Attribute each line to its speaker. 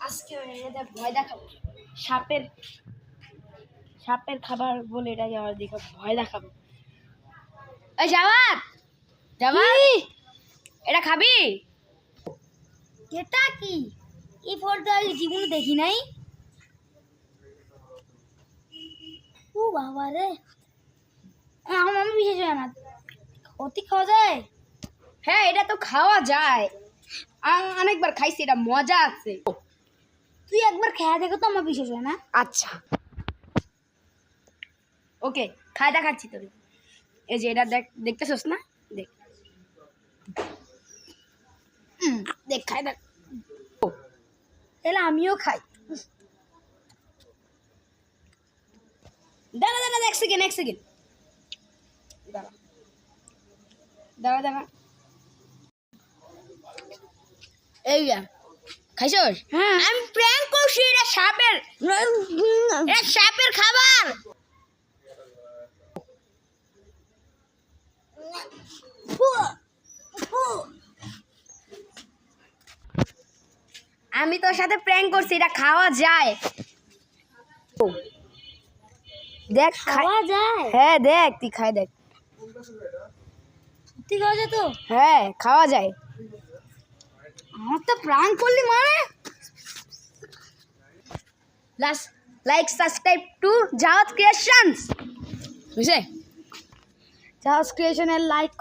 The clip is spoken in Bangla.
Speaker 1: আজকে এটা ভয় দেখাবো। সাপের সাপের খাবার বলে এটা আমার দেখো ভয় দেখাবো। এই জাওয়াত, জাওয়াত, এটা খাবি? এটা কি? এই ফলটা আমি জীবনে দেখি নাই। ও বাবা রে, আমার বিশেষ হয় না। অতি খাওয়া যায়? হ্যাঁ, এটা তো খাওয়া যায়। অনেকবার খাইছি, এটা মজা আছে। তুই একবার খেয়া দেখো তো, আমার বিশেষ হয় না। আচ্ছা, ওকে, খাই দেখাচ্ছি তোর। এই যে এটা দেখ, দেখতেছস না? দেখ দেখ, খাই দেখ। তাহলে আমিও খাই। দাঁড়া দাঁড়া, এক সেকেন্ড, এক সেকেন্ড, দাঁড়া দাঁড়া দাঁড়া। এই যা খাইছস? হ্যাঁ, আমি প্র্যাঙ্ক করছি। এটা সাপের, এটা সাপের খাবার। আমি তোর সাথে প্র্যাঙ্ক করছি, এটা খাওয়া যায়। দেখ, খাওয়া যায়? হ্যাঁ দেখ, তুই খাই দেখ। সত্যি খাওয়া যায় তো? হ্যাঁ, খাওয়া যায়। আমার তো প্র্যাঙ্ক করলি মানে। Like subscribe to Zawad creations. বুঝছে? জাওয়াত ক্রিয়েশনের লাইক